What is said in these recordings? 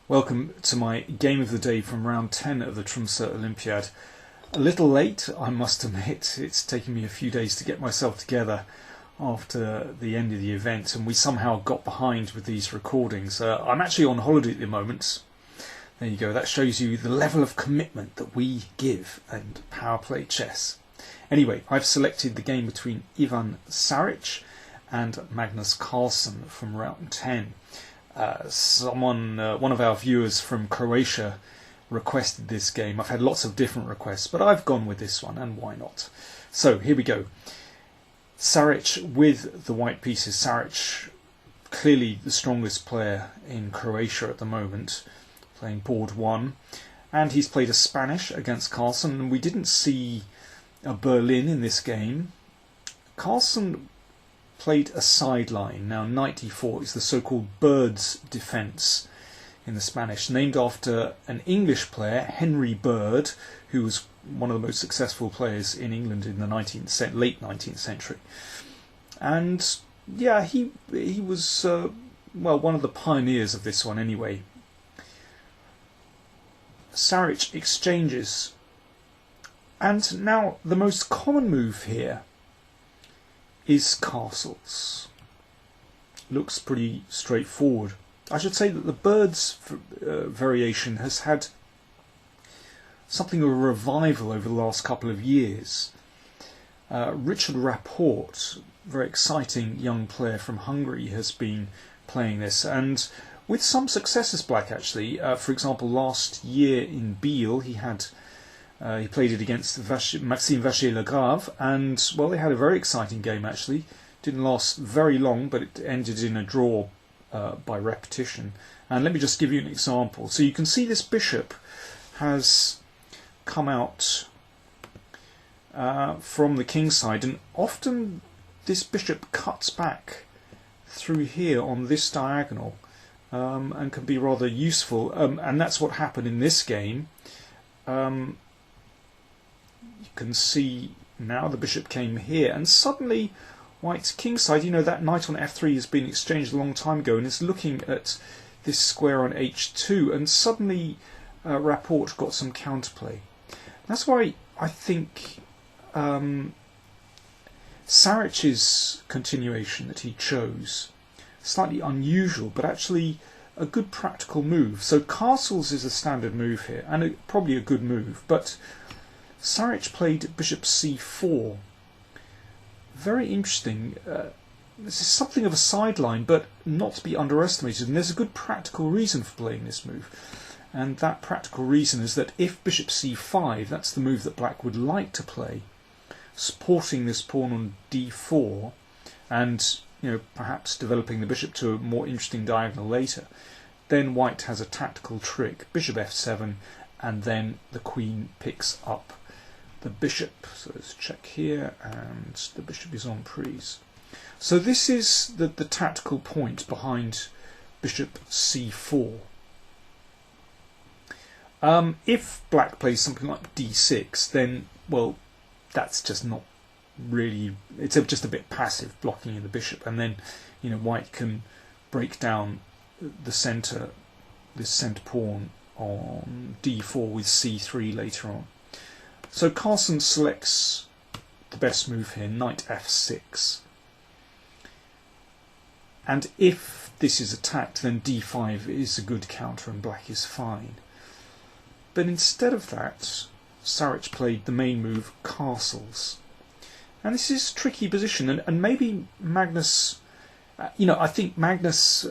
Welcome to my game of the day from round 10 of the Tromsø Olympiad. A little late, I must admit. It's taken me a few days to get myself together after the end of the event, and we somehow got behind with these recordings. I'm actually on holiday at the moment. There you go, that shows you the level of commitment that we give and PowerPlayChess. Anyway, I've selected the game between Saric and Magnus Carlsen from round 10. One of our viewers from Croatia requested this game. I've had lots of different requests, but I've gone with this one, and why not? So here we go. Saric with the white pieces. Saric, clearly the strongest player in Croatia at the moment, playing board 1. And he's played a Spanish against Carlsen, and we didn't see a Berlin in this game. Carlsen played a sideline. Now knight e4 is the so-called bird's defence in the Spanish, named after an English player, Henry Bird, who was one of the most successful players in England in the late 19th century. And yeah, he was one of the pioneers of this one anyway. Saric exchanges, and now the most common move here is castles. Looks pretty straightforward. I should say that the birds variation has had something of a revival over the last couple of years. Richard Rapport, very exciting young player from Hungary, has been playing this, and with some success as black actually. For example, last year in Biel he played it against Maxime Vachier-Lagrave, and well, they had a very exciting game actually. Didn't last very long, but it ended in a draw by repetition. And let me just give you an example. So you can see this bishop has come out from the king side, and often this bishop cuts back through here on this diagonal, and can be rather useful. And that's what happened in this game. You can see now the bishop came here, and suddenly white's kingside, you know, that knight on f3 has been exchanged a long time ago, and it's looking at this square on h2, and suddenly Rapport got some counterplay. That's why I think Saric's continuation that he chose, slightly unusual, but actually a good practical move. So castles is a standard move here, and probably a good move, but Saric played bishop c4. Very interesting. This is something of a sideline, but not to be underestimated. And there's a good practical reason for playing this move. And that practical reason is that if bishop c5, that's the move that black would like to play, supporting this pawn on d4, and perhaps developing the bishop to a more interesting diagonal later, then white has a tactical trick. Bishop f7, and then the queen picks up the bishop. So let's check here, and the bishop is on prise. So this is the tactical point behind bishop c4. If black plays something like d6, then, well, that's just not really, it's just a bit passive, blocking in the bishop, and then white can break down the centre, this centre pawn on d4 with c3 later on. So Carlsen selects the best move here, knight f6. And if this is attacked, then d5 is a good counter and black is fine. But instead of that, Saric played the main move, castles. And this is a tricky position, and maybe Magnus, I think Magnus,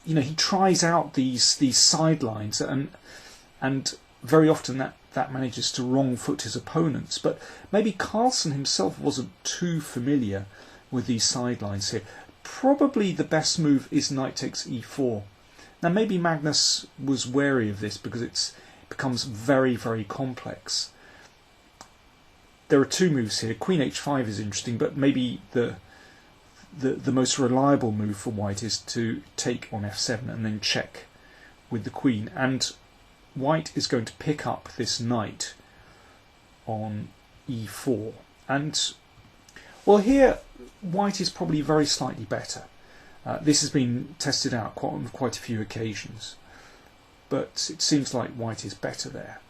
he tries out these sidelines, and very often that manages to wrong foot his opponents. But maybe Carlsen himself wasn't too familiar with these sidelines here. Probably the best move is knight takes e4. Now maybe Magnus was wary of this because it becomes very, very complex. There are two moves here. Queen h5 is interesting, but maybe the most reliable move for white is to take on f7 and then check with the queen. And white is going to pick up this knight on e4. And, well, here white is probably very slightly better. This has been tested out on quite a few occasions, but it seems like white is better there.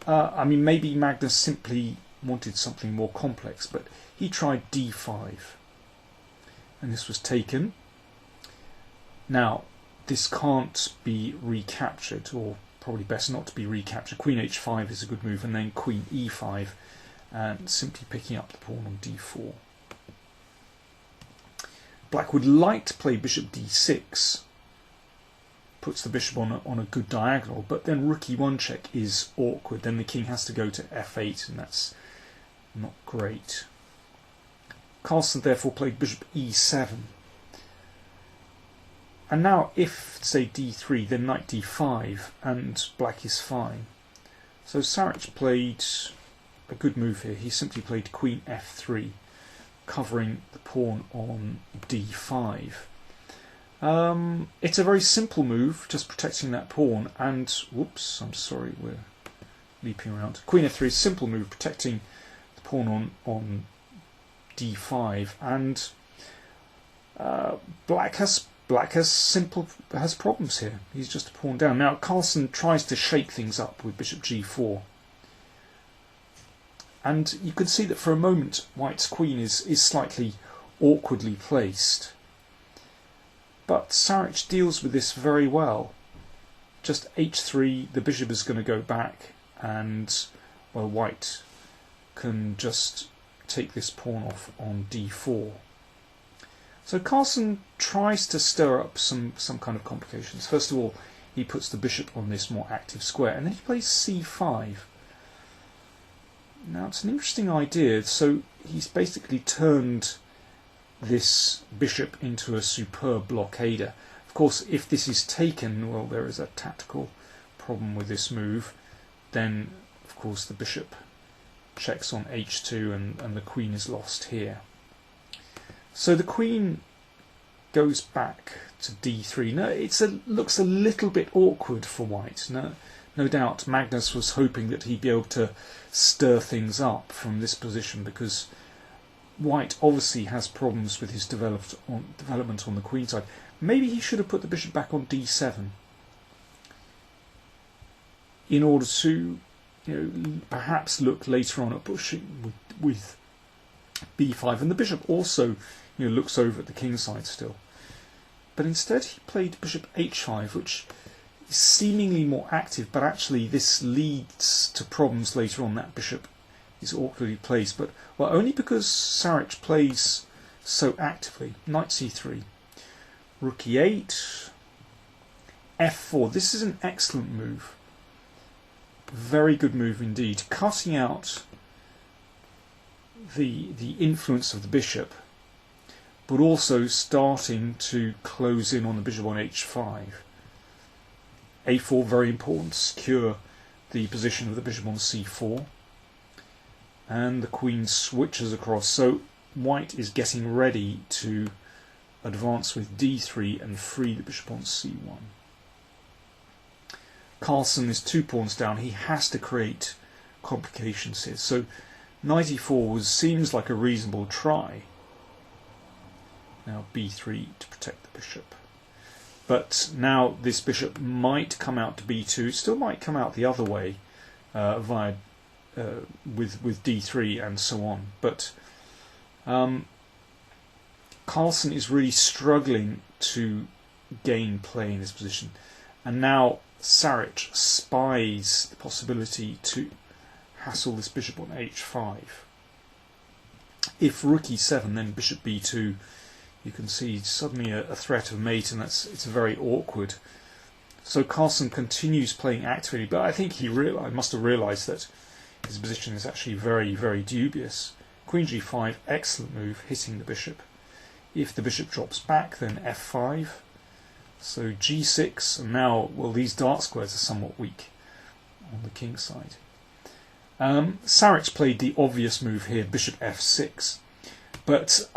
I mean, maybe Magnus simply wanted something more complex, but he tried d5, and this was taken. Now, this can't be recaptured, or probably best not to be recaptured. Queen h5 is a good move, and then queen e5, and simply picking up the pawn on d4. Black would like to play bishop d6, puts the bishop on a good diagonal, but then rook e1 check is awkward. Then the king has to go to f8, and that's not great. Carlsen therefore played bishop e7. And now if, say, d3, then knight d5, and black is fine. So Saric played a good move here. He simply played queen f3, covering the pawn on d5. It's a very simple move, just protecting that pawn, and, whoops, I'm sorry, we're leaping around. Queen f3 is a simple move, protecting the pawn on d5, and Black has problems here. He's just a pawn down. Now Carlsen tries to shake things up with bishop g4, and you can see that for a moment white's queen is slightly awkwardly placed, but Saric deals with this very well. Just h3, the bishop is going to go back, and well, white can just take this pawn off on d4. So Carlsen tries to stir up some kind of complications. First of all, he puts the bishop on this more active square, and then he plays c5. Now it's an interesting idea. So he's basically turned this bishop into a superb blockader. Of course, if this is taken, well, there is a tactical problem with this move. Then, of course, the bishop checks on h2, and the queen is lost here. So the queen goes back to d3. Now looks a little bit awkward for white. No doubt Magnus was hoping that he'd be able to stir things up from this position, because white obviously has problems with his development on the queen side. Maybe he should have put the bishop back on d7 in order to, perhaps look later on at pushing with b5, and the bishop also looks over at the king side still. But instead he played bishop h5, which is seemingly more active, but actually this leads to problems later on. That bishop is awkwardly placed, but well, only because Saric plays so actively. Knight c3, rook e8, f4. This is an excellent move. Very good move indeed, cutting out the influence of the bishop, but also starting to close in on the bishop on h5. a4, very important to secure the position of the bishop on c4, and the queen switches across. So white is getting ready to advance with d3 and free the bishop on c1. Carlsen is 2 pawns down. He has to create complications here. So knight e4 seems like a reasonable try. Now b3 to protect the bishop. But now this bishop might come out to b2. It still might come out the other way via with d3 and so on. But Carlsen is really struggling to gain play in this position. And now Saric spies the possibility to hassle this bishop on h5. If rook e7, then bishop b2, you can see suddenly a threat of mate, and it's very awkward. So Carlsen continues playing actively, but I think he must have realised that his position is actually very, very dubious. Queen g5, excellent move, hitting the bishop. If the bishop drops back, then f5. So g6, and now, well, these dark squares are somewhat weak on the king side. Saric played the obvious move here, bishop f6. But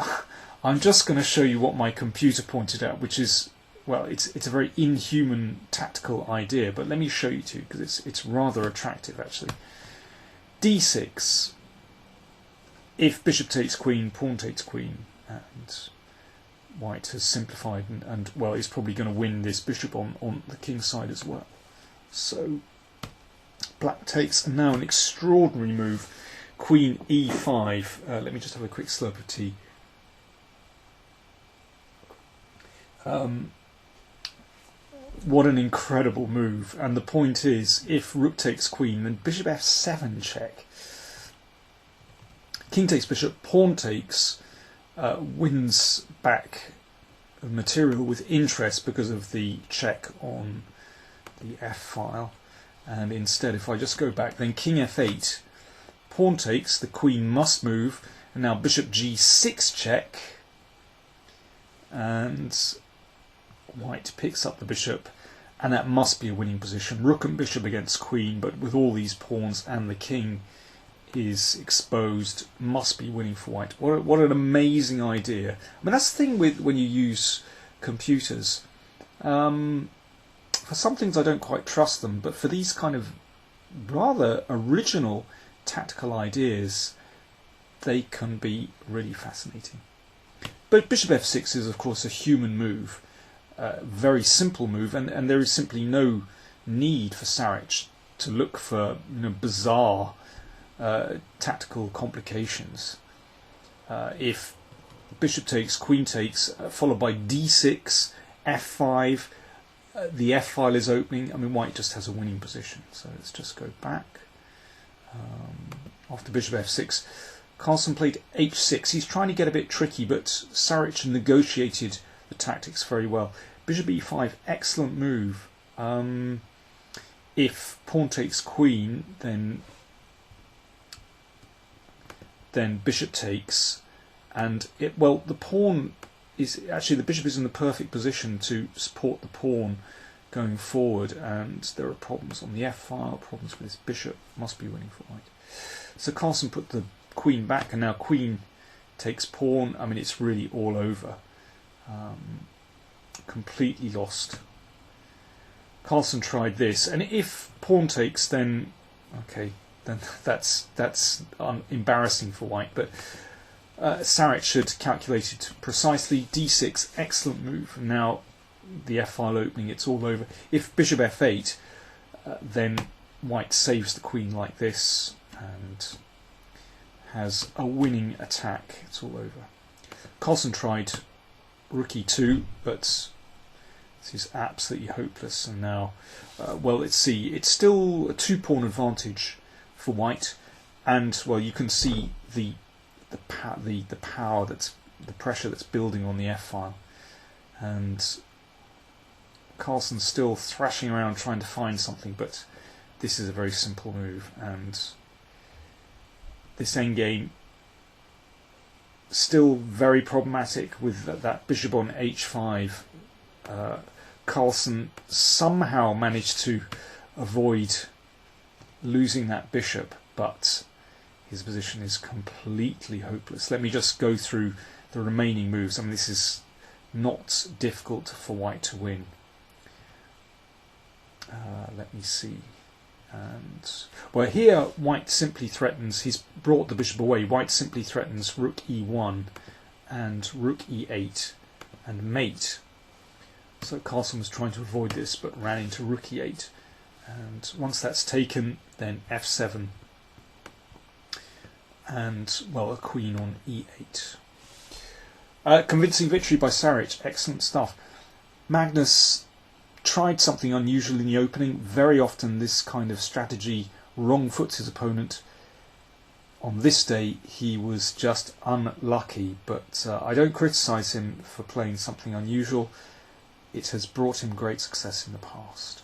I'm just going to show you what my computer pointed out, which is, well, it's a very inhuman tactical idea, but let me show you too, because it's rather attractive actually. d6, if bishop takes queen, pawn takes queen, and White has simplified and well, is probably going to win this bishop on the king side as well. So black takes, and now an extraordinary move, queen e5. Let me just have a quick slurp of tea. What an incredible move, and the point is, if rook takes queen, then bishop f7 check. King takes bishop, pawn takes, wins back material with interest because of the check on the f file. And instead, if I just go back, then king f8, pawn takes, the queen must move, and now bishop g6 check, and White picks up the bishop, and that must be a winning position. Rook and bishop against queen, but with all these pawns and the king is exposed, must be winning for White. What an amazing idea. I mean, that's the thing with when you use computers. For some things I don't quite trust them, but for these kind of rather original tactical ideas, they can be really fascinating. But bishop f6 is of course a human move, very simple move, and there is simply no need for Saric to look for bizarre tactical complications. If bishop takes, queen takes, followed by d6, f5, the f file is opening. I mean, White just has a winning position. So let's just go back. After bishop f6, Carlsen played h6. He's trying to get a bit tricky, but Saric negotiated the tactics very well. Bishop e5, excellent move. If pawn takes queen, then bishop takes, and the pawn is actually, the bishop is in the perfect position to support the pawn going forward, and there are problems on the f file, problems with this bishop, must be winning for White. So Carlsen put the queen back, and now queen takes pawn. I mean, it's really all over. Completely lost. Carlsen tried this, and if pawn takes, then okay, then that's embarrassing for White, but Saric had calculated precisely. d6, excellent move. Now the f file opening, it's all over. If bishop f8, then White saves the queen like this and has a winning attack. It's all over. Carlsen tried rook e2, but this is absolutely hopeless. And now, well, let's see. It's still a two-pawn advantage for White, and well, you can see the power, that's the pressure that's building on the f file, and Carlsen's still thrashing around trying to find something, but this is a very simple move, and this endgame still very problematic with that bishop on h5. Carlsen somehow managed to avoid losing that bishop, but his position is completely hopeless. Let me just go through the remaining moves. I mean, this is not difficult for White to win. Let me see. And well, here White simply threatens. He's brought the bishop away. White simply threatens rook e1 and rook e8 and mate. So Carlsen was trying to avoid this, but ran into rook e8. And once that's taken, then f7. And, well, a queen on e8. Convincing victory by Saric. Excellent stuff. Magnus tried something unusual in the opening. Very often this kind of strategy wrong-foots his opponent. On this day he was just unlucky, but I don't criticise him for playing something unusual. It has brought him great success in the past.